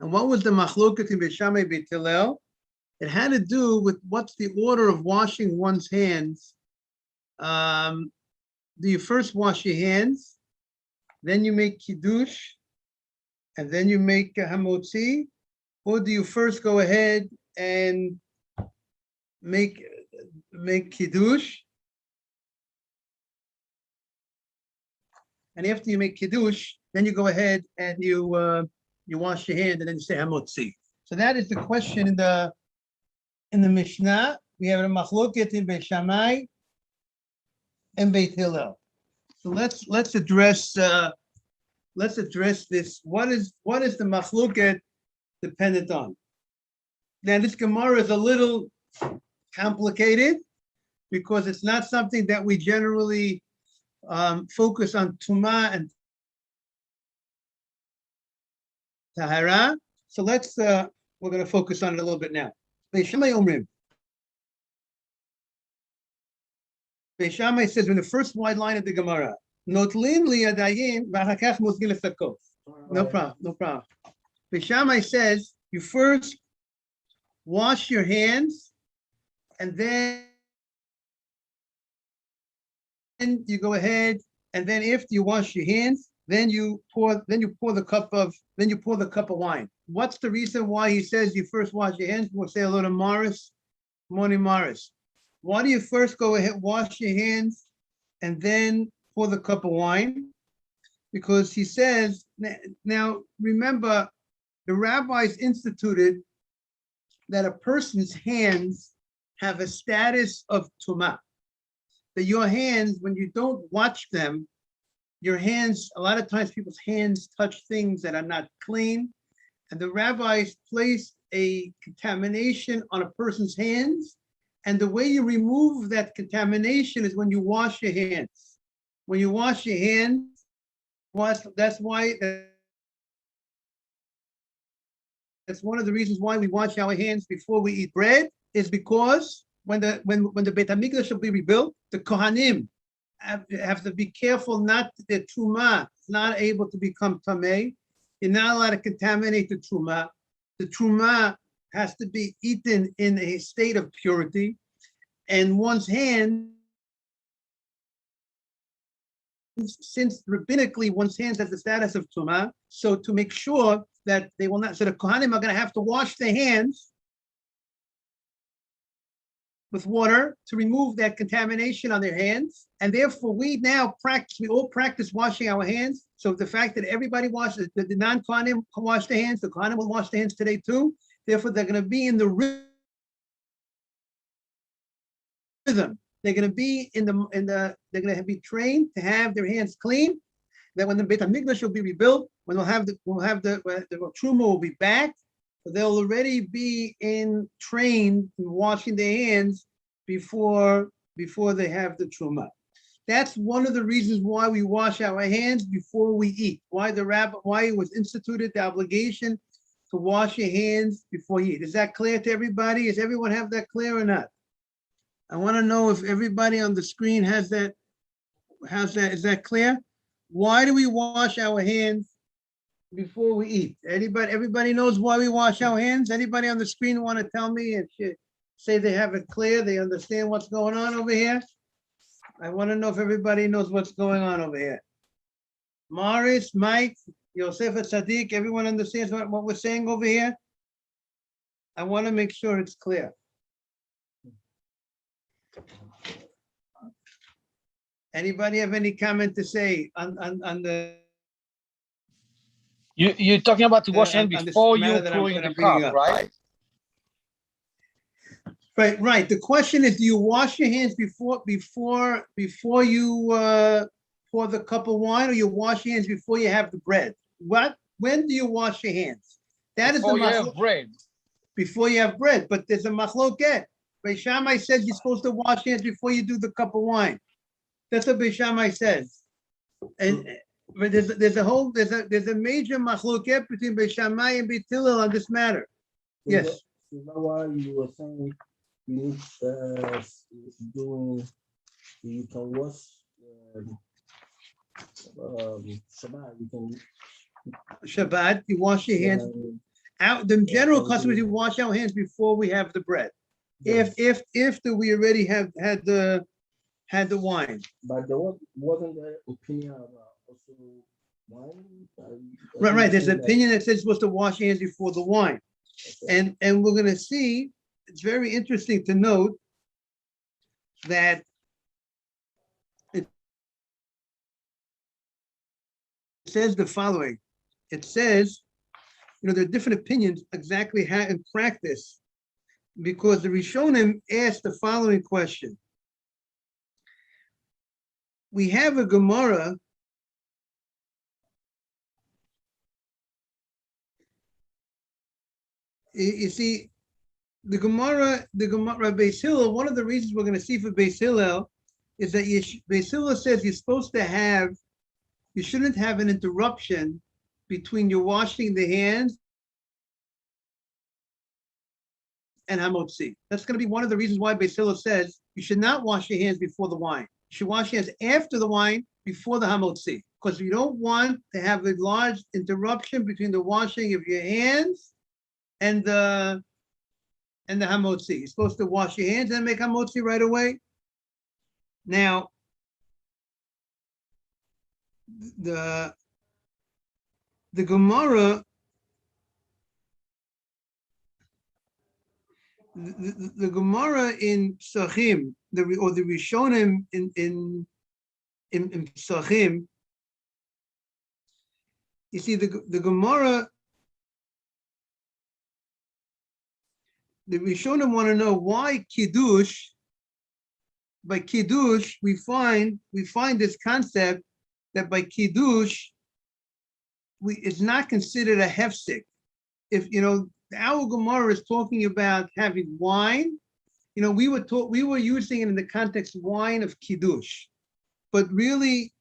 And what was the machloket in Beis Shammai Beit Hillel? It had to do with what's the order of washing one's hands. Do you first wash your hands, then you make kiddush, and then you make hamotzi, or do you first go ahead and make kiddush, and after you make kiddush, then you go ahead and you wash your hand, and then you say hamotzi. So that is the question in the Mishnah. We have a machloket in Beis Shammai and Beit Hillel. So let's address this. What is the machloket dependent on? Now this Gemara is a little complicated because it's not something that we generally focus on Tumah and Tahara. So we're going to focus on it a little bit now. Beis Shammai says in the first wide line of the Gemara, Notlin liyadayim v'achakach mozgin lefakos. No problem. Beis Shammai says you first wash your hands, and then you go ahead, and then after you wash your hands, then you pour the cup of wine. What's the reason why he says you first wash your hands? We'll say hello to Morris. Morning, Morris. Why do you first go ahead, wash your hands, and then pour the cup of wine? Because he says, now remember, the rabbis instituted that a person's hands have a status of tumah. That your hands, when you don't watch them, your hands, a lot of times people's hands touch things that are not clean. And the rabbis placed a contamination on a person's hands. And the way you remove that contamination is when you wash your hands. When you wash your hands, that's one of the reasons why we wash our hands before we eat bread, is because when the Beit HaMikdash will be rebuilt, the Kohanim have to be careful not the Truma is not able to become Tameh. You're not allowed to contaminate the Truma. The Truma has to be eaten in a state of purity, and one's hand, since rabbinically one's hands have the status of Truma, so to make sure that they will not, so the Kohanim are going to have to wash their hands with water to remove that contamination on their hands. And therefore we all practice washing our hands. So the fact that everybody washes, the non-Kohanim wash their hands, the Kohanim will wash their hands today too. Therefore they're going to be in the rhythm. They're going to be they're going to be trained to have their hands clean. That when the Beit HaMikdash will be rebuilt, when the Truma will be back, they'll already be trained in washing their hands before they have the Truma. That's one of the reasons why we wash our hands before we eat. Why it was instituted the obligation to wash your hands before you eat. Is that clear to everybody? Does everyone have that clear or not? I want to know if everybody on the screen has that. Is that clear? Why do we wash our hands before we eat? Everybody knows why we wash our hands? Anybody on the screen want to tell me and say they have it clear, they understand what's going on over here? I want to know if everybody knows what's going on over here. Morris, Mike, Yosef Tzaddik, everyone understands what we're saying over here? I want to make sure it's clear. Anybody have any comment to say on the... You're talking about to wash hands before you pour in the cup, right? Right. The question is, do you wash your hands before you pour the cup of wine, or you wash your hands before you have the bread? When do you wash your hands? That before is the you have bread. Before you have bread, but there's a machloket. Beis Shammai says you're supposed to wash your hands before you do the cup of wine. That's what Beis Shammai says. But there's a major machloket between Beis Shammai and Beit Hillel on this matter. Yes. Is that why you were saying you can wash Shabbat? Shabbat, you wash your hands The general custom is we wash our hands before we have the bread. Yes. If we already have had the wine. But there wasn't there opinion about also wine? Right. There's an opinion that says you're supposed to wash your hands before the wine. Okay. And we're gonna see, it's very interesting to note that it says the following. It says, there are different opinions exactly how in practice, because the Rishonim asked the following question. We have a Gemara you see, the Gemara, Beis Hillel, one of the reasons we're going to see for Beis Hillel is that Beis Hillel says you're supposed to you shouldn't have an interruption between your washing the hands and hamotzi. That's going to be one of the reasons why Beis Hillel says you should not wash your hands before the wine. You should wash your hands after the wine, before the hamotzi, because you don't want to have a large interruption between the washing of your hands and the hamotzi. You're supposed to wash your hands and make hamotzi right away. Now, the Gemara, the Gemara in Psachim, or the Rishonim in Psachim, you see the Gemara. The Rishonim want to know why Kiddush. By Kiddush, we find this concept that by Kiddush, it's not considered a hefsek. If our Gemara is talking about having wine, we were using it in the context of wine of Kiddush, but really,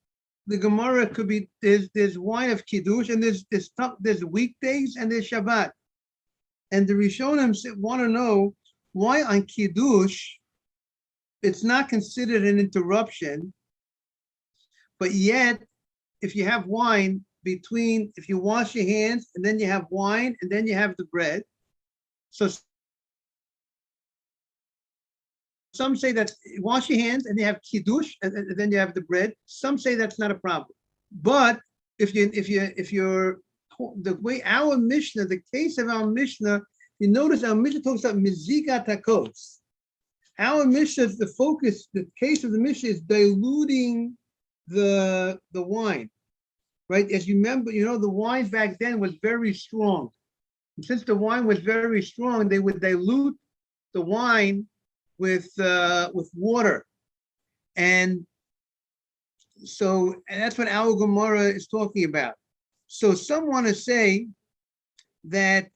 the Gemara could be there's wine of Kiddush, and there's weekdays and there's Shabbat. And the Rishonim want to know why on Kiddush, it's not considered an interruption, but yet, if you have wine if you wash your hands and then you have wine and then you have the bread, so some say that wash your hands and you have Kiddush and then you have the bread. Some say that's not a problem. But if you're the way our Mishnah, the case of our Mishnah, you notice our Mishnah talks about mizigat hakos. Our Mishnah, the case of the Mishnah is diluting the wine, right? As you remember, the wine back then was very strong. And since the wine was very strong, they would dilute the wine with water, and that's what our Gemara is talking about. So some want to say that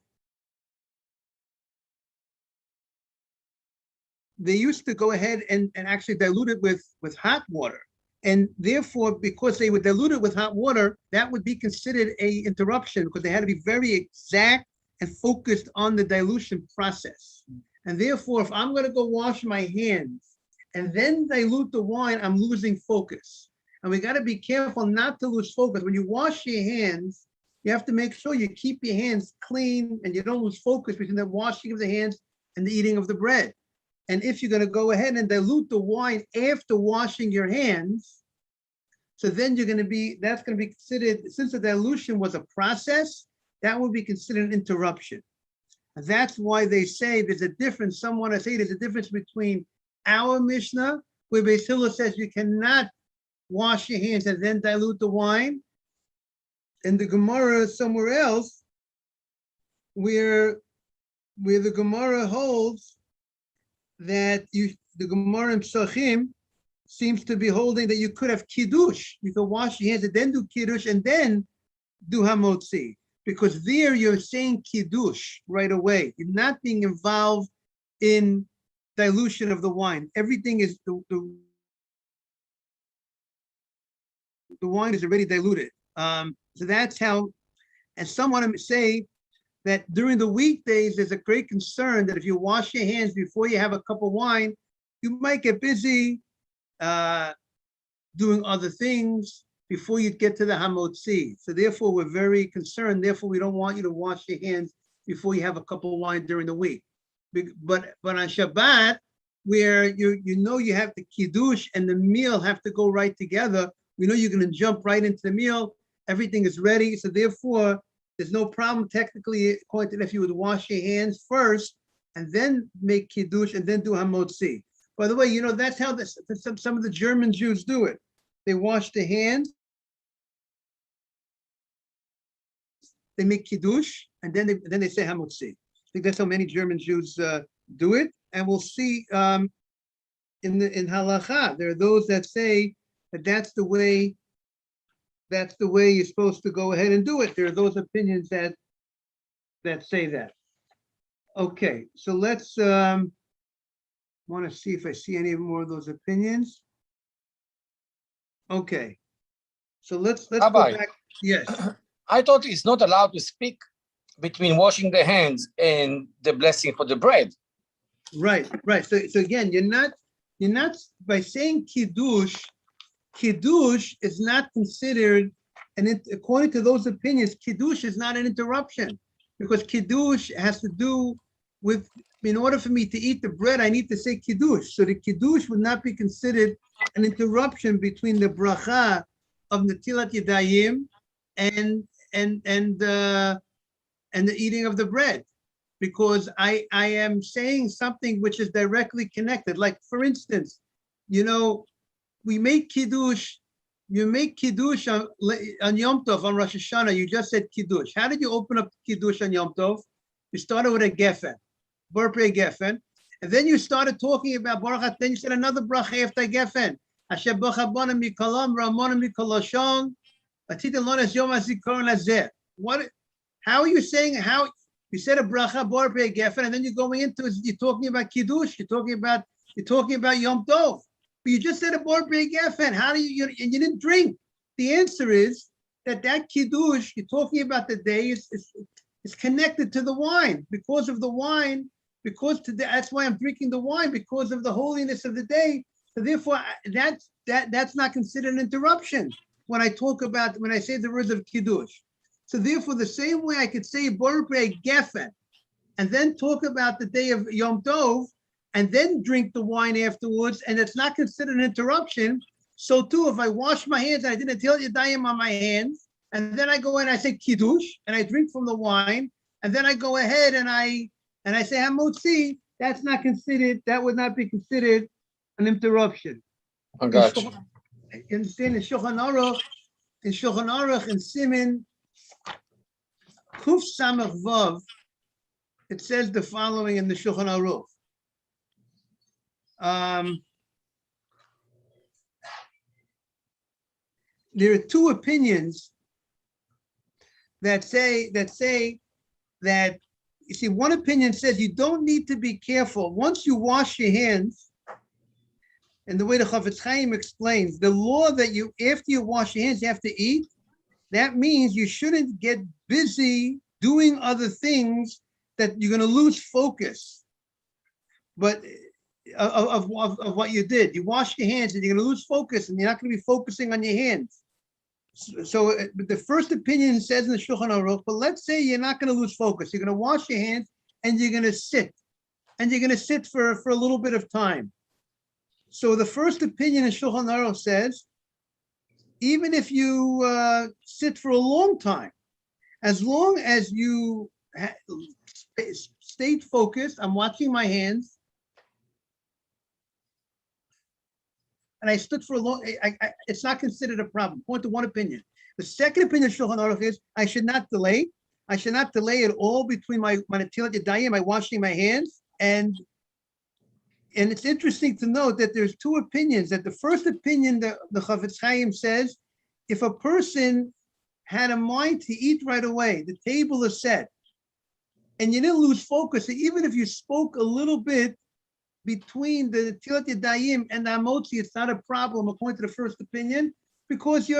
they used to go ahead and actually dilute it with hot water. And therefore, because they would dilute it with hot water, that would be considered a interruption because they had to be very exact and focused on the dilution process. And therefore, if I'm going to go wash my hands and then dilute the wine, I'm losing focus. And we got to be careful not to lose focus. When you wash your hands, you have to make sure you keep your hands clean and you don't lose focus between the washing of the hands and the eating of the bread. And if you're going to go ahead and dilute the wine after washing your hands, so then that's going to be considered, since the dilution was a process, that will be considered an interruption. And that's why they say there's a difference. Some want to say there's a difference between our Mishnah, where Beis Hillel says you cannot wash your hands and then dilute the wine, and the Gemara somewhere else, where the Gemara holds that the Gemara in Psachim seems to be holding that you could have Kiddush. You could wash your hands and then do Kiddush and then do Hamotzi. Because there you're saying Kiddush right away. You're not being involved in dilution of the wine. Everything is, the wine is already diluted. So that's how, and some want to say that during the weekdays, there's a great concern that if you wash your hands before you have a cup of wine, you might get busy doing other things before you get to the hamotzi. So therefore, we're very concerned. Therefore, we don't want you to wash your hands before you have a cup of wine during the week. But on Shabbat, where you have the kiddush and the meal have to go right together, we know you're going to jump right into the meal. Everything is ready, so therefore there's no problem technically, according to if you would wash your hands first and then make kiddush and then do hamotzi. By the way, that's how some of the German Jews do it. They wash their hands, they make kiddush, and then they say hamotzi. I think that's how many German Jews do it, and we'll see in halacha there are those that say that that's the way you're supposed to go ahead and do it. There are those opinions that say that. Okay, so let's want to see if I see any more of those opinions. Okay, so let's go back. Yes. I thought it's not allowed to speak between washing the hands and the blessing for the bread. Right. So again, you're not by saying kiddush is not considered, and according to those opinions, kiddush is not an interruption, because kiddush has to do with, in order for me to eat the bread, I need to say kiddush. So the kiddush would not be considered an interruption between the bracha of Netilat Yadayim and the eating of the bread, because I am saying something which is directly connected. Like, for instance, we make kiddush. You make kiddush on Yom Tov, on Rosh Hashanah. You just said kiddush. How did you open up kiddush on Yom Tov? You started with a gefen, borpei gefen, and then you started talking about baruch. Then you said another bracha after gefen. Asher b'chabana mikolam ramona mikolashon. What? How are you saying? How you said a bracha borpei gefen, and then you're going into you're talking about kiddush. You're talking about Yom Tov. But you just said a borpei gefen. How do you didn't drink? The answer is that kiddush you're talking about the day is connected to the wine, because of the wine, because today that's why I'm drinking the wine, because of the holiness of the day. So therefore, that's not considered an interruption when I say the words of kiddush. So therefore, the same way I could say borpei gefen and then talk about the day of Yom Tov and then drink the wine afterwards, and it's not considered an interruption. So too, if I wash my hands and I didn't tell Yadayim on my hands, and then I go and I say kiddush and I drink from the wine, and then I go ahead and I say hamotzi, that would not be considered an interruption. I got you. In Shulchan Aruch, in Siman Kuf Samach Vav, it says the following in the Shulchan Aruch. There are two opinions that say that, you see, one opinion says you don't need to be careful. Once you wash your hands, and the way the Chafetz Chaim explains, the law that after you wash your hands, you have to eat, that means you shouldn't get busy doing other things that you're going to lose focus. But of what you did, you wash your hands and you're going to lose focus, and you're not going to be focusing on your hands. So the first opinion says in the Shulchan Aruch, but let's say you're not going to lose focus. You're going to wash your hands and you're going to sit. And you're going to sit for a little bit of time. So the first opinion in Shulchan Aruch says, even if you sit for a long time, as long as you stayed focused, I'm watching my hands, and I stood for a long, it's not considered a problem. Point to one opinion. The second opinion of Shulchan Aruch is I should not delay. I should not delay at all between my Netilat Yadayim, my washing my hands, and it's interesting to note that there's two opinions. That the first opinion, the Chafetz Chaim says, if a person had a mind to eat right away, the table is set, and you didn't lose focus, even if you spoke a little bit between the Netilat Yadayim and the Hamotzi, it's not a problem according to the first opinion, because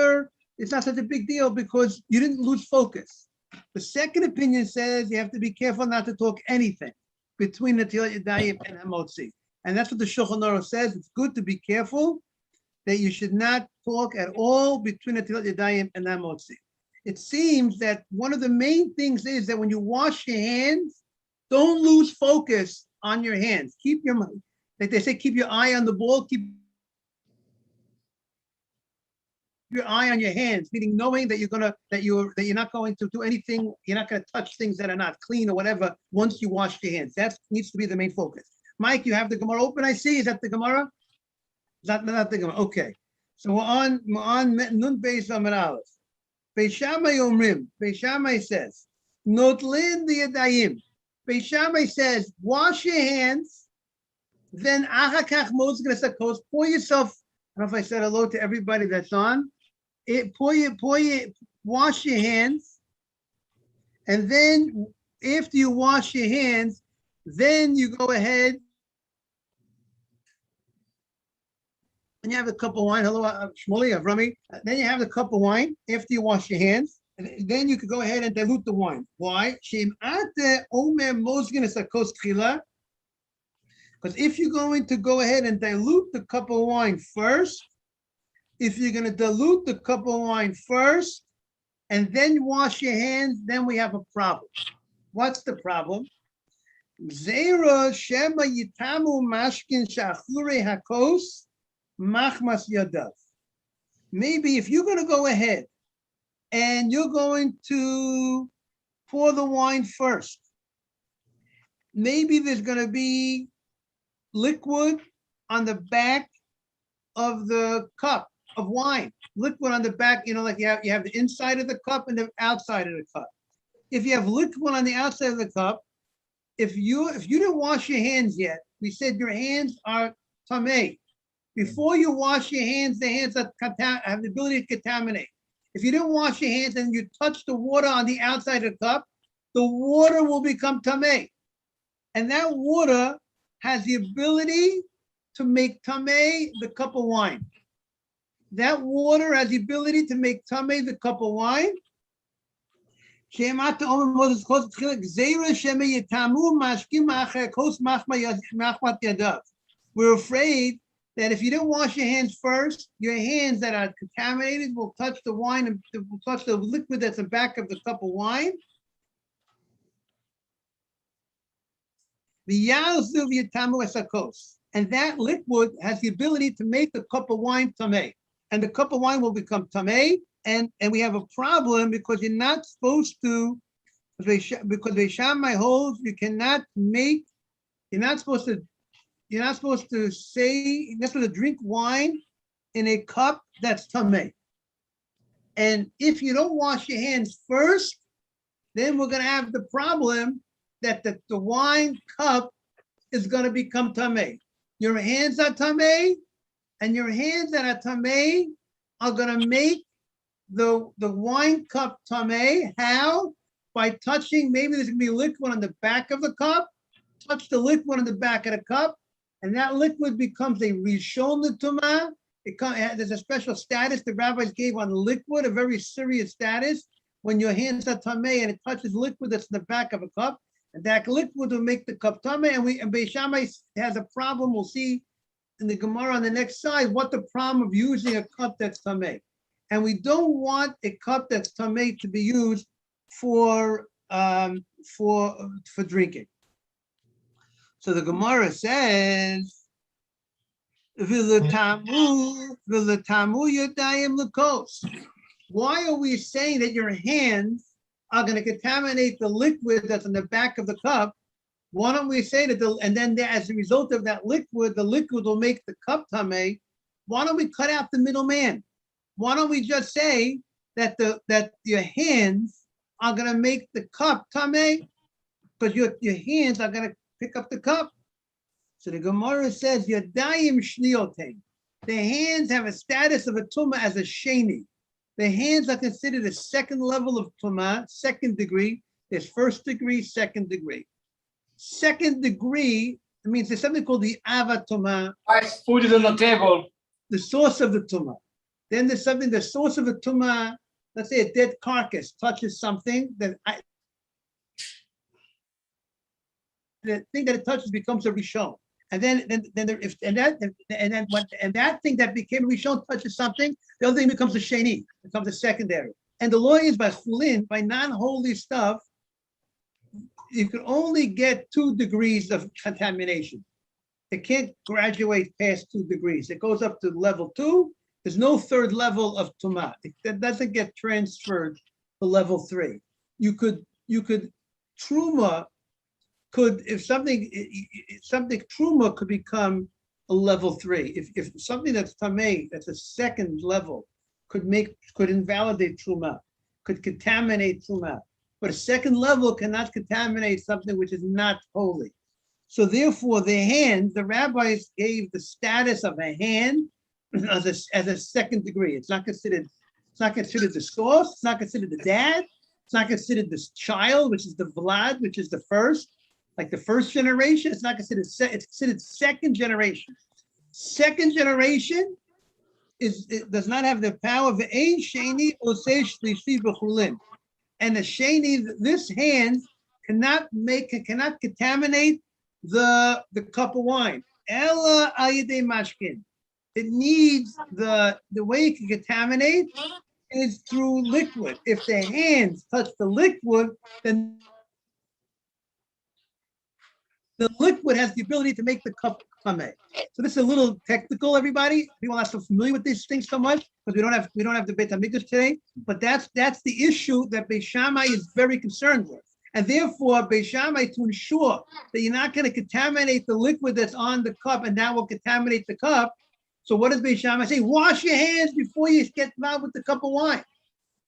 it's not such a big deal because you didn't lose focus. The second opinion says you have to be careful not to talk anything between Netilat Yadayim and Hamotzi. And that's what the Shulchan Aruch says. It's good to be careful that you should not talk at all between Netilat Yadayim and Hamotzi. it seems that one of the main things is that when you wash your hands, don't lose focus on your hands. Keep your, like they say, keep your eye on the ball, keep your eye on your hands, meaning knowing that you're not going to do anything, you're not going to touch things that are not clean or whatever once you wash your hands. That needs to be the main focus. Mike, you have the Gemara open, I see. Is that the Gemara? Not the Gemara. Okay. So we're on Nun Beis Amar Aleph. Beis Shammai Omrim. Beis Shammai says, Notlin the Yadayim. Beis Shammai says, wash your hands, then Achakach Mosgras Sakos, pour yourself. I don't know if I said hello to everybody that's on. Wash your hands, and then after you wash your hands, then you go ahead and you have a cup of wine. Hello, Shmuley, Avrami. Then you have the cup of wine after you wash your hands, and then you could go ahead and dilute the wine. Why? Because if you're going to go ahead and dilute the cup of wine first, if you're going to dilute the cup of wine first and then wash your hands, then we have a problem. What's the problem? Zera shema yitamu mashkin shachure hakos machmas yadav. Maybe if you're going to go ahead and you're going to pour the wine first, maybe there's going to be liquid on the back of the cup of wine, liquid on the back, like you have the inside of the cup and the outside of the cup. If you have liquid on the outside of the cup, if you didn't wash your hands yet, we said your hands are tamei. Before you wash your hands, the hands have the ability to contaminate. If you didn't wash your hands and you touch the water on the outside of the cup, the water will become tamei. And that water has the ability to make tamei the cup of wine. That water has the ability to make tamei the cup of wine. We're afraid that if you didn't wash your hands first, your hands that are contaminated will touch the wine and will touch the liquid that's in the back of the cup of wine. And that liquid has the ability to make the cup of wine tamei. And the cup of wine will become tamei. And we have a problem because you're not supposed to, because Beis Shammai holds you're not supposed to drink wine in a cup that's tamei. And if you don't wash your hands first, then we're going to have the problem that the wine cup is going to become tamei. Your hands are tamei, and your hands that are tamei are going to make the wine cup tamei. How? By touching, maybe there's going to be liquid on the back of the cup. Touch the liquid on the back of the cup, and that liquid becomes a rishon l'tumah. There's a special status the rabbis gave on liquid, a very serious status. When your hands are tamei and it touches liquid that's in the back of a cup, and that liquid will make the cup tamei. And Beis Shammai has a problem. We'll see in the Gemara on the next slide what the problem of using a cup that's tamei. And we don't want a cup that's tamei to be used for drinking. So the Gemara says, why are we saying that your hands are going to contaminate the liquid that's in the back of the cup? Why don't we say that, and then as a result of that liquid, the liquid will make the cup tamei? Why don't we cut out the middleman? Why don't we just say that your hands are going to make the cup tamei? Because your hands are going to pick up the cup. So the Gemara says, Yadayim shniotein. The hands have a status of a tumah as a sheni. The hands are considered a second level of tumah, second degree. There's first degree, second degree. Second degree, it means there's something called the ava tumah. Food is on the table. The source of the tumah. Then there's something, the source of the tumah, let's say a dead carcass touches something, the thing that it touches becomes a rishon. And then that thing that became a rishon touches something, the other thing becomes a sheni, becomes a secondary. And the law is by chulin, by non-holy stuff, you can only get 2 degrees of contamination. It can't graduate past 2 degrees. It goes up to level 2. There's no third level of tumah. That doesn't get transferred to level 3. You could truma could, if something truma could become a level 3. If something that's tamei, that's a second level, could invalidate truma, could contaminate truma. But a second level cannot contaminate something which is not holy. So therefore, the rabbis gave the status of a hand as a second degree. It's not considered the source. It's not considered the dad. It's not considered this child, which is the Vlad, which is the first, like the first generation. It's not considered. It's considered second generation. Second generation it does not have the power of ein sheni osei shlishi b'chulin. And the sheni, this hand cannot contaminate the cup of wine. Ella ayidei mashkin. It needs the way it can contaminate is through liquid. If the hands touch the liquid, then the liquid has the ability to make the cup tamei. So this is a little technical, everybody. People are not so familiar with these things so much because we don't have the Beit HaMikdash today. But that's the issue that Beis Shammai is very concerned with, and therefore Beis Shammai, to ensure that you're not going to contaminate the liquid that's on the cup, and that will contaminate the cup. So what does Beis Shammai say? Wash your hands before you get involved with the cup of wine.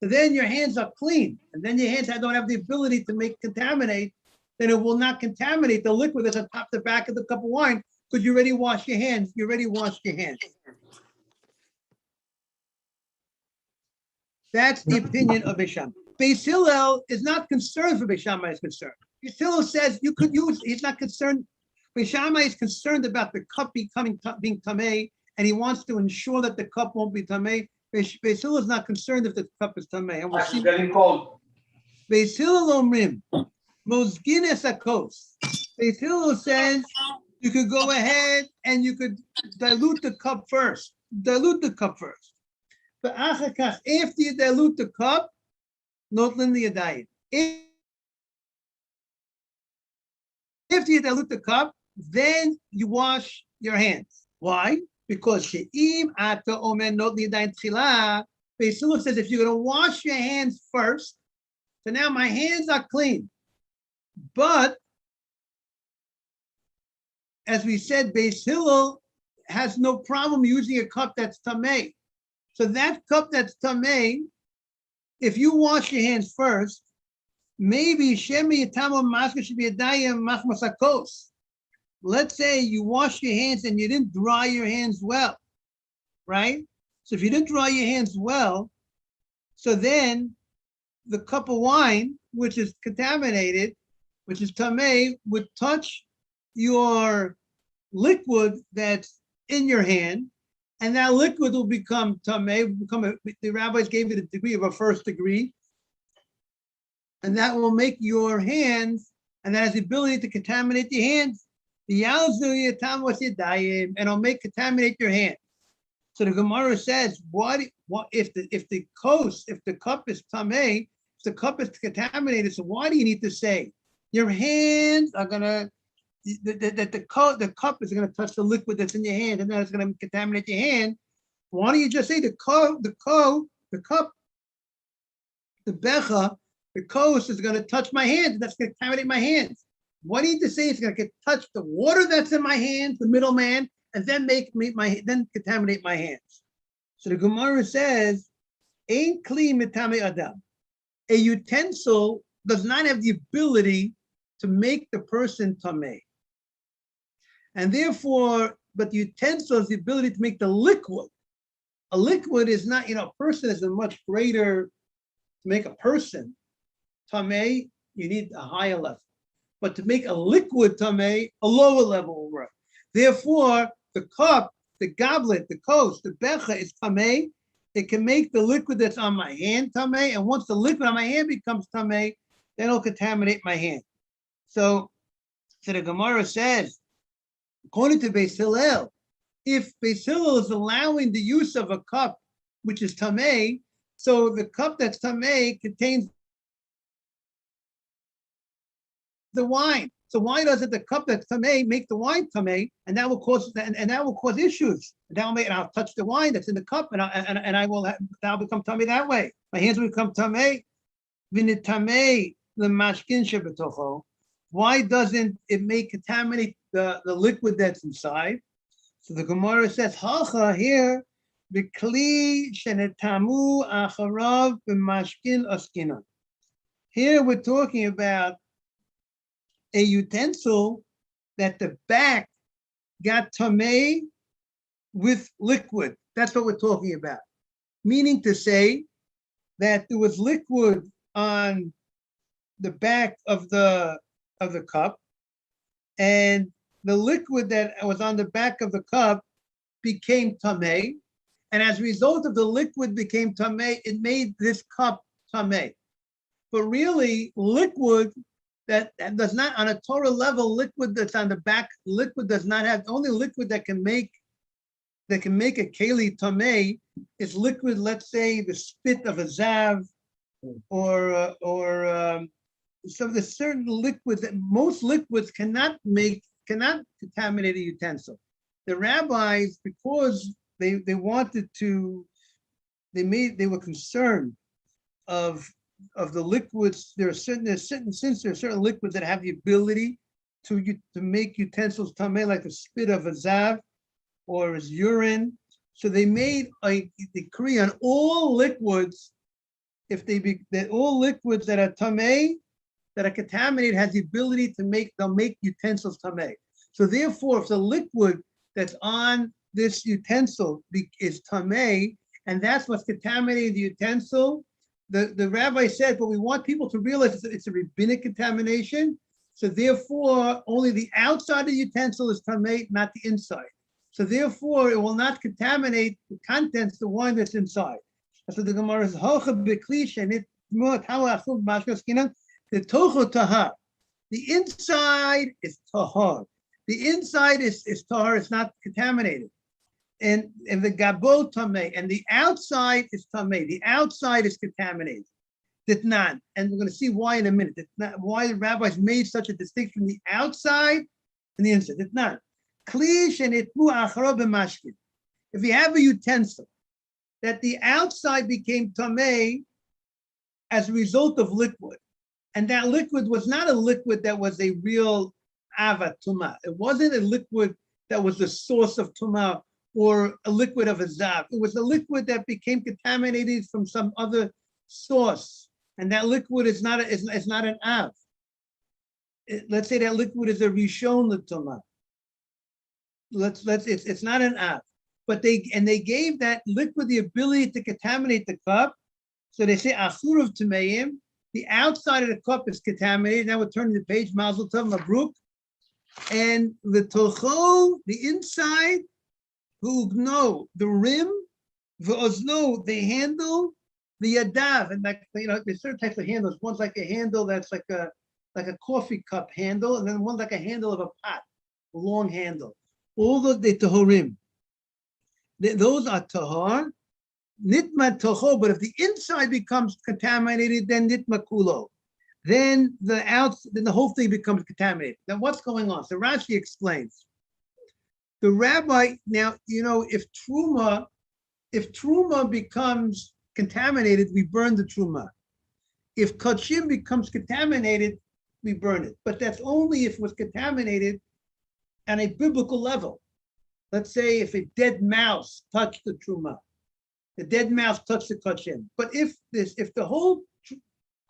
So then your hands are clean, and then your hands don't have the ability to contaminate. Then it will not contaminate the liquid that's on top the back of the cup of wine because you already washed your hands. You already washed your hands. That's the opinion of Beis Shammai. Beis Hillel is not concerned for Beis Shammai is concerned. Beis Hillel says you could use. He's not concerned. Beis Shammai is concerned about the cup being tamei, and he wants to ensure that the cup won't be tamei. Beis Hillel is not concerned if the cup is tamei. And we'll see. Getting cold. Beis Hillel omrim. Mosgines akos. Beis Hillel says you could go ahead and you could dilute the cup first. Dilute the cup first. But after you dilute the cup, notlin the yadayim. After you dilute the cup, then you wash your hands. Why? Because she'im ata omen notlin yadayim tchila. Beis Hillel says if you're going to wash your hands first, so now my hands are clean. But as we said, Beis Hillel has no problem using a cup that's tamei. So that cup that's tamei, if you wash your hands first, maybe shemi yitamo maska shebiyadayim machmasakos. Let's say you wash your hands and you didn't dry your hands well, right? So if you didn't dry your hands well, so then the cup of wine, which is contaminated, which is tamei, would touch your liquid that's in your hand, and that liquid will become tamei. The rabbis gave it a degree of a first degree, and that will make your hands, and that has the ability to contaminate your hands. And it'll contaminate your hands. So the Gemara says, what if the cup is tamei, if the cup is contaminated? So why do you need to say your hands are gonna the cup is gonna touch the liquid that's in your hand, and then it's gonna contaminate your hand? Why don't you just say the cup, the becha, the kos is gonna touch my hands, and that's gonna contaminate my hands? Why do you need to say it's gonna touch the water that's in my hands, the middleman, and then then contaminate my hands? So the Gemara says, "Ein kli mitame adam." A utensil does not have the ability to make the person tamei, and therefore, but the utensil has the ability to make the liquid. A liquid is not, a person is a much greater. To make a person tamei, you need a higher level, but to make a liquid tamei, a lower level will work. Therefore, the cup, the goblet, the kos, the becha is tamei. It can make the liquid that's on my hand tamei, and once the liquid on my hand becomes tamei, then it'll contaminate my hand. So the Gemara says, according to Beis Hillel, if Beis Hillel is allowing the use of a cup which is tamei, So the cup that's tamei contains the wine. So why doesn't the cup that's tamei make the wine tamei, and that will cause issues? And that will make, and I'll touch the wine that's in the cup, and I will that'll become tamei that way. My hands will become tamei. V'nitamei l'mashkin shebetocho. Why doesn't it make contaminate the liquid that's inside? So the Gemara says, Hacha here, b'kli shenetamu acharav b'mashkin askina. Here we're talking about a utensil that the back got tamei with liquid. That's what we're talking about. Meaning to say that there was liquid on the back of the cup, and the liquid that was on the back of the cup became tamei, and as a result of the liquid became tamei, it made this cup tamei. But really, liquid that does not, on a Torah level, liquid that's on the back, liquid does not have, only liquid that can make a keli tamei is liquid, let's say the spit of a zav, or some of the certain liquids that most liquids cannot contaminate a utensil. The rabbis, because they wanted to, they were concerned of the liquids. Since there are certain liquids that have the ability to make utensils tamei, like the spit of a zav or his urine. So they made a decree on all liquids, all liquids that are tamei, that are contaminated, has the ability to they'll make utensils tamei. So therefore, if the liquid that's on this utensil is tamei, and that's what's contaminating the utensil, the rabbi said, but we want people to realize it's a rabbinic contamination. So therefore, only the outside of the utensil is tamei, not the inside. So therefore, it will not contaminate the contents, the wine that's inside. So the Gemara is the tocho tahar. The inside is tahar. The inside is tahar. It's not contaminated. And the gabo tamei, and the outside is tamei. The outside is contaminated. Ditnan, and we're going to see why in a minute. Why the rabbis made such a distinction: the outside and the inside. Ditnan. Klish and itmu acharo b'mashkin. If you have a utensil that the outside became tamei as a result of liquid, and that liquid was not a liquid that was a real ava tuma. It wasn't a liquid that was the source of tuma or a liquid of a zav. It was a liquid that became contaminated from some other source, and that liquid is not an av. Let's say that liquid is a rishon l'tuma. It's not an av, but they gave that liquid the ability to contaminate the cup. So they say achurav tameim. The outside of the cup is contaminated. Now we're turning the page, Mazel Tov, Mabruk. And the tocho, the inside, the rim, the the handle, the yadav, and there's certain types of handles. One's like a handle that's like a coffee cup handle, and then one's like a handle of a pot, a long handle. All the tahorim, those are tahar. Nitma toho, but if the inside becomes contaminated, then nitma kulo. Then the whole thing becomes contaminated. Now what's going on? So Rashi explains. The rabbi, now, if truma becomes contaminated, we burn the truma. If kachim becomes contaminated, we burn it. But that's only if it was contaminated on a biblical level. Let's say if a dead mouse touched the truma. The dead mouse touched the kachim. But if the whole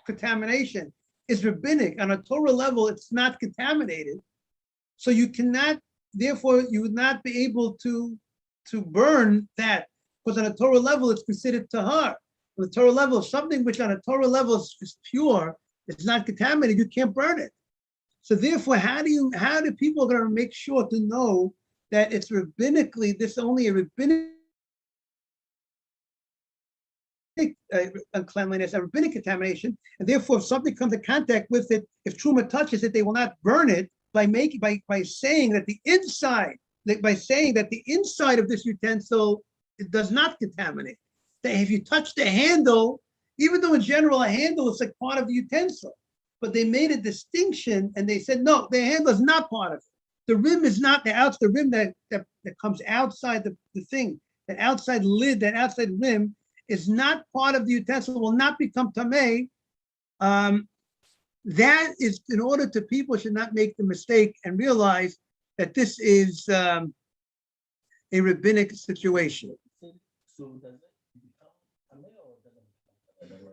contamination is rabbinic on a Torah level, it's not contaminated. So you cannot, therefore, you would not be able to burn that, because on a Torah level it's considered tahar. On the Torah level, something which on a Torah level is pure, it's not contaminated, you can't burn it. So therefore, how do people going to make sure to know that it's rabbinically, this only a rabbinic uncleanliness, a rabbinic contamination, and therefore if something comes in contact with it, if truma touches it, they will not burn it by saying that the inside of this utensil, it does not contaminate. that if you touch the handle, even though in general a handle is like part of the utensil, but they made a distinction and they said, no, the handle is not part of it. The rim is not the rim that comes outside the thing, that outside lid, that outside rim is not part of the utensil, will not become tamei. That is in order to people should not make the mistake and realize that this is a rabbinic situation. So does it become tamei or doesn't become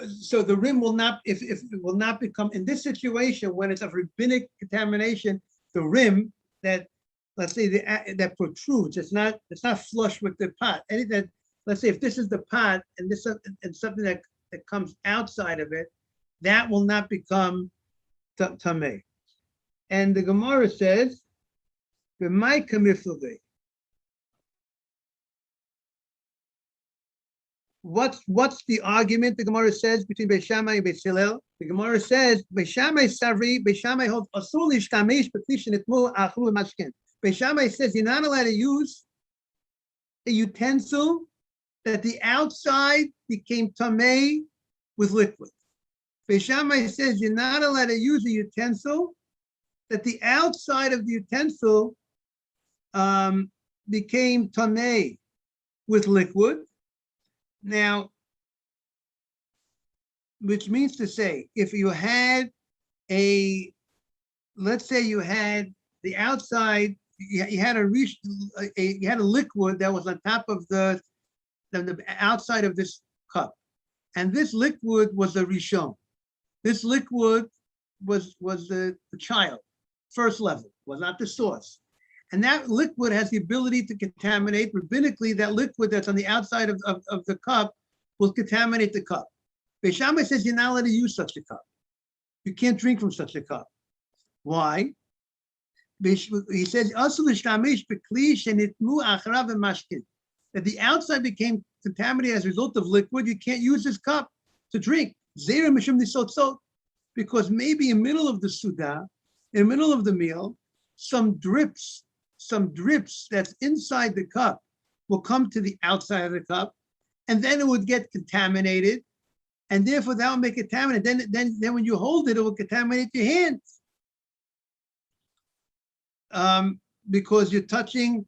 tamei? So the rim will not, if it will not become, in this situation, when it's of rabbinic contamination, the rim that, let's say, that protrudes, it's not flush with the pot. Any that, let's say, if this is the pot and this and something that comes outside of it, that will not become tamei. And the Gemara says, "B'may kamifluvei." What's the argument the Gemara says between Beis Shammai and Beis Hillel? The Gemara says Beis Shammai savri, Beis Shammai holds asur lishtamesh b'kli shenitmu achlu mashkin. Beis Shammai says you're not allowed to use a utensil that the outside became tamei with liquid. Beis Shammai says you're not allowed to use a utensil that the outside of the utensil became tamei with liquid. Now, which means to say, if you had let's say you had the outside, you had a liquid that was on top of the outside of this cup, and this liquid was the rishon. This liquid was the child, first level, was not the source. And that liquid has the ability to contaminate. Rabbinically, that liquid that's on the outside of the cup will contaminate the cup. Beis Shammai says you're not allowed to use such a cup. You can't drink from such a cup. Why? He says, that the outside became contaminated as a result of liquid. You can't use this cup to drink. Because maybe in the middle of the sudah, in the middle of the meal, some drips that's inside the cup will come to the outside of the cup, and then it would get contaminated, and therefore that will make it contaminated. Then when you hold it, it will contaminate your hands, because you're touching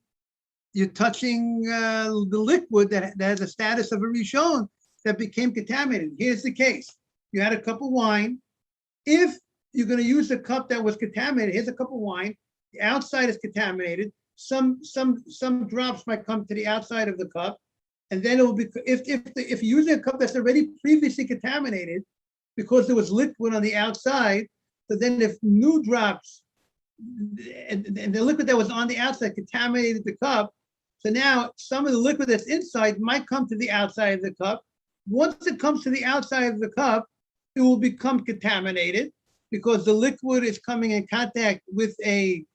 the liquid that has a status of a rishon that became contaminated. Here's the case: you had a cup of wine. If you're going to use the cup that was contaminated, here's a cup of wine. The outside is contaminated. Some drops might come to the outside of the cup, and then it will be, if you're using a cup that's already previously contaminated because there was liquid on the outside, so then if new drops and the liquid that was on the outside contaminated the cup, so now some of the liquid that's inside might come to the outside of the cup. Once it comes to the outside of the cup, it will become contaminated because the liquid is coming in contact with a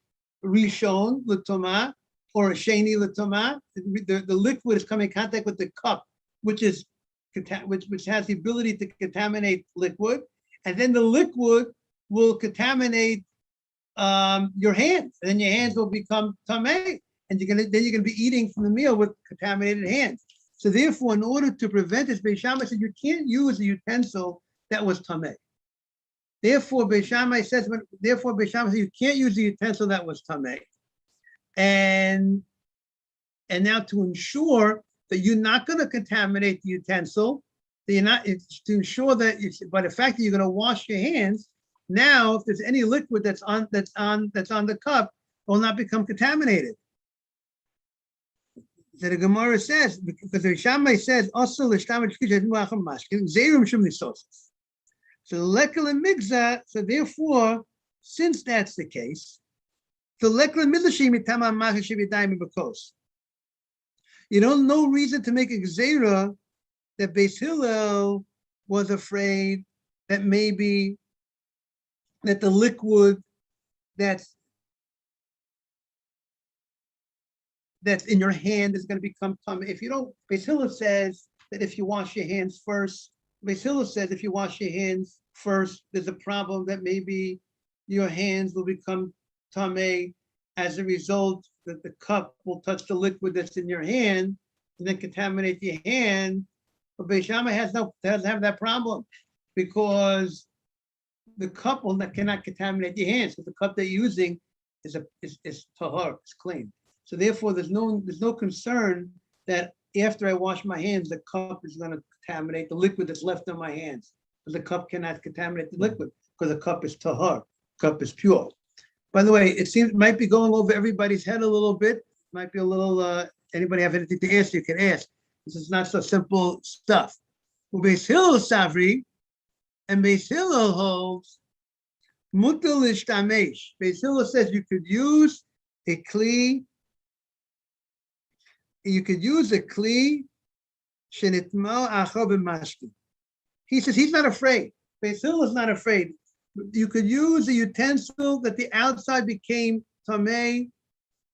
rishon l'toma or a sheni l'toma. The liquid is coming in contact with the cup, which has the ability to contaminate liquid, and then the liquid will contaminate your hands, and then your hands will become tamei, and you're gonna be eating from the meal with contaminated hands. So therefore, in order to prevent this, Beis Shammai said you can't use a utensil that was tamei. Therefore, Beis Shammai says you can't use the utensil that was tamei. And now to ensure that you're not going to contaminate the utensil, that you're not, to ensure that by the fact that you're going to wash your hands, now if there's any liquid that's on the cup, it will not become contaminated. So the Gemara says, because the Shammai says also so lekal and migza, so therefore, since that's the case, the lekal and midlashim itama machashivitayim b'kos. You don't no reason to make a gzeira that Beis Hillel was afraid that maybe that the liquid that's in your hand is going to become tamei. If you don't, Beis Hillel says that if you wash your hands first. Beis Hillel says if you wash your hands first, there's a problem that maybe your hands will become tamei as a result that the cup will touch the liquid that's in your hand, and then contaminate your hand. But Beis Shammai doesn't have that problem because the cup cannot contaminate your hands because the cup they're using is tahor, it's clean. So therefore, there's no concern that after I wash my hands, the cup is going to contaminate the liquid that's left on my hands. Because the cup cannot contaminate the liquid because the cup is tahor, cup is pure. By the way, it might be going over everybody's head a little bit. Might be a little. Anybody have anything to ask? You can ask. This is not so simple stuff. Well, Beis Hillel Savri, and Beis Hillel holds mutal ishtamesh. Beis Hillel says you could use a kli. You could use a kli shenitmal achor b'mashkin. He says he's not afraid. Beis Hillel is not afraid. You could use a utensil that the outside became tamei.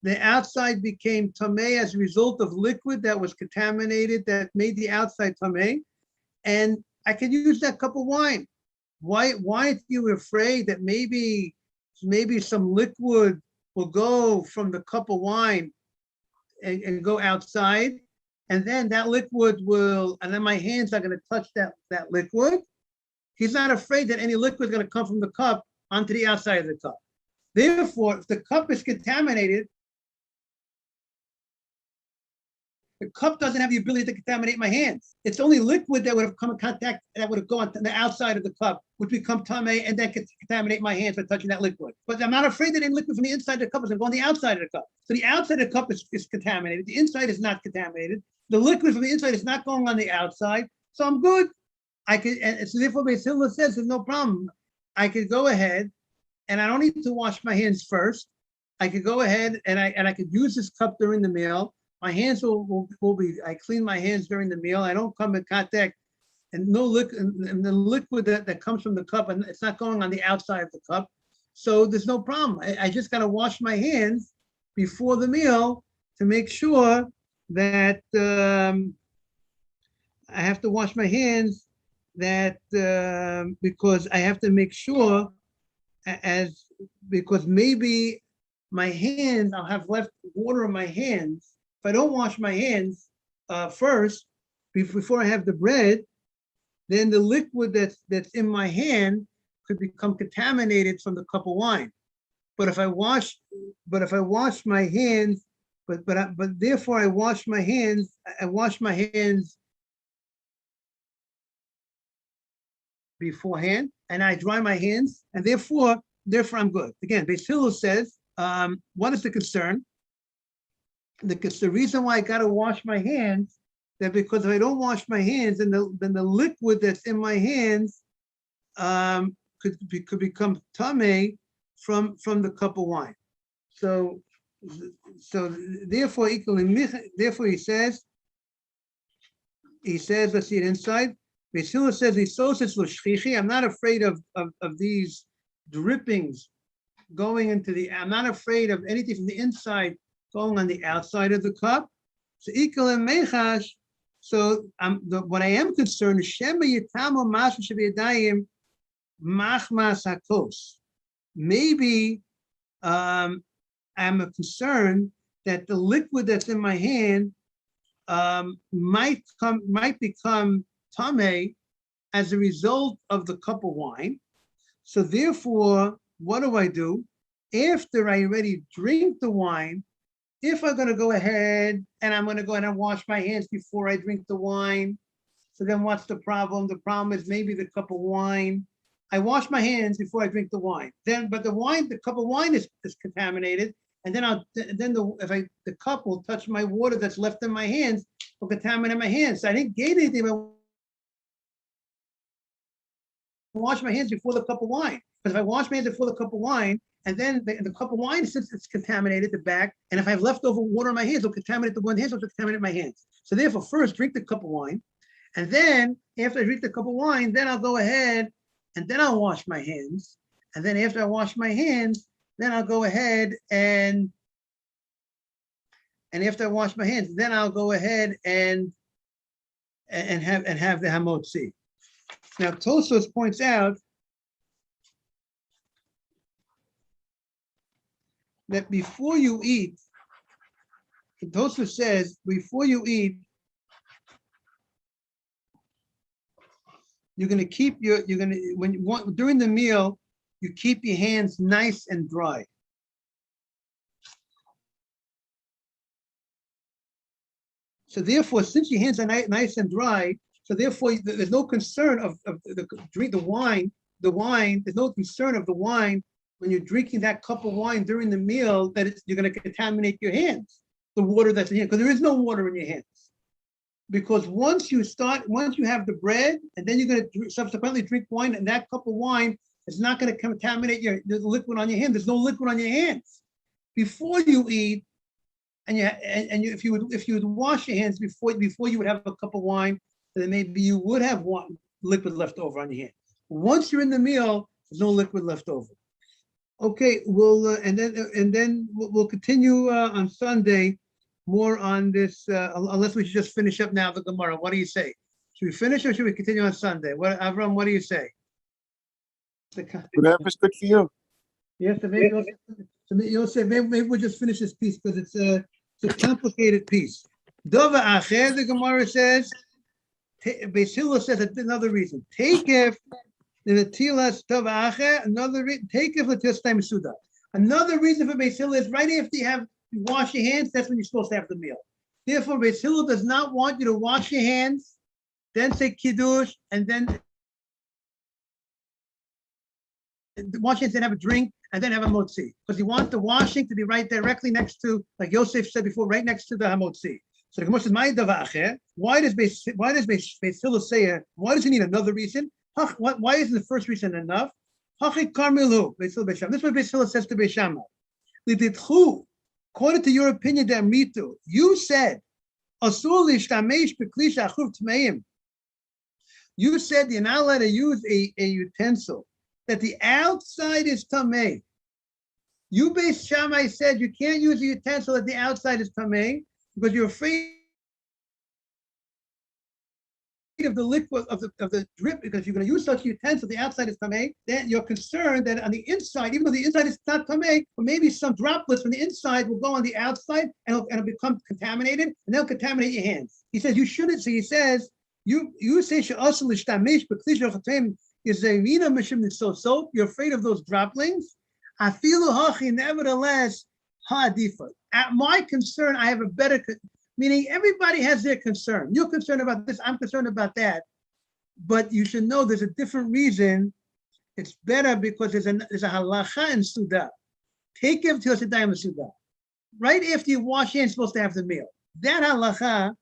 The outside became tamei as a result of liquid that was contaminated that made the outside tamei. And I could use that cup of wine. Why are you afraid that maybe some liquid will go from the cup of wine and go outside, and then that liquid and then my hands are going to touch that liquid? He's not afraid that any liquid is going to come from the cup onto the outside of the cup. Therefore, if the cup is contaminated, the cup doesn't have the ability to contaminate my hands. It's only liquid that would have come in contact, that would have gone to the outside of the cup, would become tamei, and then contaminate my hands by touching that liquid. But I'm not afraid that any liquid from the inside of the cup is going to go on the outside of the cup. So the outside of the cup is contaminated. The inside is not contaminated. The liquid from the inside is not going on the outside. So I'm good. I could, and so therefore Beis Hillel says there's no problem. I could go ahead, and I don't need to wash my hands first. I could go ahead and I could use this cup during the meal. My hands will be, I clean my hands during the meal. I don't come in contact, and no liquid, and the liquid that comes from the cup, and it's not going on the outside of the cup. So there's no problem. I just got to wash my hands before the meal to make sure that I have to wash my hands because I have to make sure because maybe my hands, I'll have left water in my hands. If I don't wash my hands first, before I have the bread, then the liquid that's in my hand could become contaminated from the cup of wine. But if I wash my hands, but therefore I wash my hands beforehand, and I dry my hands, and therefore I'm good. Again, Beis Hillel says, what is the concern? The reason why I got to wash my hands, that because if I don't wash my hands, then the liquid that's in my hands could become tamei from the cup of wine. So therefore he says, let's see it inside. Beis Hillel says, I'm not afraid of these drippings going into I'm not afraid of anything from the inside going on the outside of the cup. So what I am concerned is maybe I'm concerned that the liquid that's in my hand might become tamei as a result of the cup of wine. So therefore, what do? After I already drink the wine, if I'm going to go ahead and I'm going to go ahead and wash my hands before I drink the wine, so then what's the problem? The problem is maybe the cup of wine. I wash my hands before I drink the wine. But the cup of wine is contaminated, and then the cup will touch my water that's left in my hands, will contaminate my hands. So I didn't gain anything. I wash my hands before the cup of wine. Because if I wash my hands before the cup of wine, and then the cup of wine, since it's contaminated, the back, and if I have leftover water in my hands, it'll contaminate the one hands, it'll contaminate my hands. So therefore, first drink the cup of wine, and then after I drink the cup of wine, then I'll go ahead and then I'll wash my hands. And then after I wash my hands, then I'll go ahead and after I wash my hands, then I'll go ahead and have the hamotzi. Now Tosfos points out that before you eat, Tosfos says, before you eat, you're gonna keep when you want, during the meal, you keep your hands nice and dry. So therefore, since your hands are nice and dry, so therefore there's no concern of the wine. There's no concern of the wine when you're drinking that cup of wine during the meal that you're going to contaminate your hands. The water that's in here, because there is no water in your hands. Because once you have the bread, and then you're going to subsequently drink wine, and that cup of wine is not going to contaminate the liquid on your hand. There's no liquid on your hands. Before you eat, if you would wash your hands before you would have a cup of wine, then maybe you would have liquid left over on your hand. Once you're in the meal, there's no liquid left over. Okay, we'll we'll continue on Sunday more on this, unless we should just finish up now the Gemara. What do you say? Should we finish or should we continue on Sunday? Avram, what do you say? Whatever's good for you. Yes, so maybe you'll say maybe we'll just finish this piece because it's a complicated piece. Dova acher, the Gemara says. Beis Hillel says another reason. Take if the tilas dova acher. Another reason. Take if the tilas time suda. Another reason for Beis Hillel is right after you wash your hands. That's when you're supposed to have the meal. Therefore, Beis Hillel does not want you to wash your hands, then say kiddush, and then wash your hands, then have a drink, and then have a motzi, because you want the washing to be right directly next to, like Yosef said before, right next to the hamotzi. So the Gemara says, "My davacher." Why does Beis Hillel say it? Why does he need another reason? Why isn't the first reason enough? Hachi karmilu. This is what Beis Hillel says to Beis Shammai. Liditchu, according to your opinion, Damitu, you said, "Asur lishtamesh b'kli she'achuv tmeim." You said you're not allowed to use a utensil that the outside is tamei. You, Beis Shammai, said you can't use a utensil that the outside is tamei because you're afraid of the liquid of the drip, because you're going to use such a utensil, the outside is tamei. Then you're concerned that on the inside, even though the inside is not tamei, but maybe some droplets from the inside will go on the outside and it'll become contaminated, and they'll contaminate your hands. He says you shouldn't. So he says you say she'asur lishtamesh b'kli she'achuv is a mina mishim soap. You're afraid of those droplings. Afilu hachi, nevertheless, ha'adifa. At my concern, I have a better, meaning everybody has their concern. You're concerned about this, I'm concerned about that. But you should know there's a different reason. It's better because there's a halacha in Suda. Take him to a Sedayim Suda. Right after you wash your hands, you're supposed to have the meal. That halacha,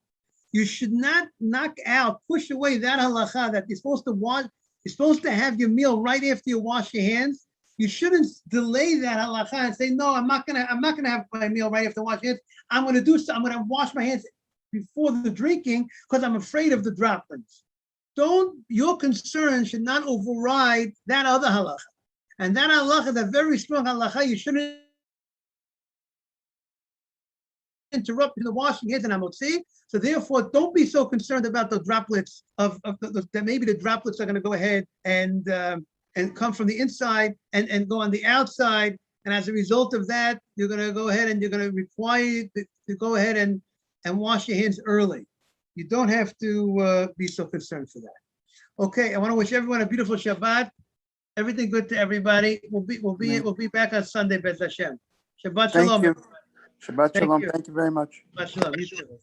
you should not knock out, push away that halacha that you're supposed to wash. You're supposed to have your meal right after you wash your hands. You shouldn't delay that halacha and say, no, I'm not gonna have my meal right after I wash hands. I'm gonna wash my hands before the drinking because I'm afraid of the droplings. Your concern should not override that other halacha. And that halacha is a very strong halacha. You shouldn't interrupt the washing hands and hamotzi. So therefore, don't be so concerned about the droplets that maybe the droplets are going to go ahead and come from the inside and go on the outside. And as a result of that, you're going to go ahead and you're going to require you to go ahead and wash your hands early. You don't have to be so concerned for that. Okay, I want to wish everyone a beautiful Shabbat. Everything good to everybody. We'll be back on Sunday, Bez Hashem. Shabbat shalom. Thank you. Shabbat shalom. Thank you very much. Shabbat shalom. You too.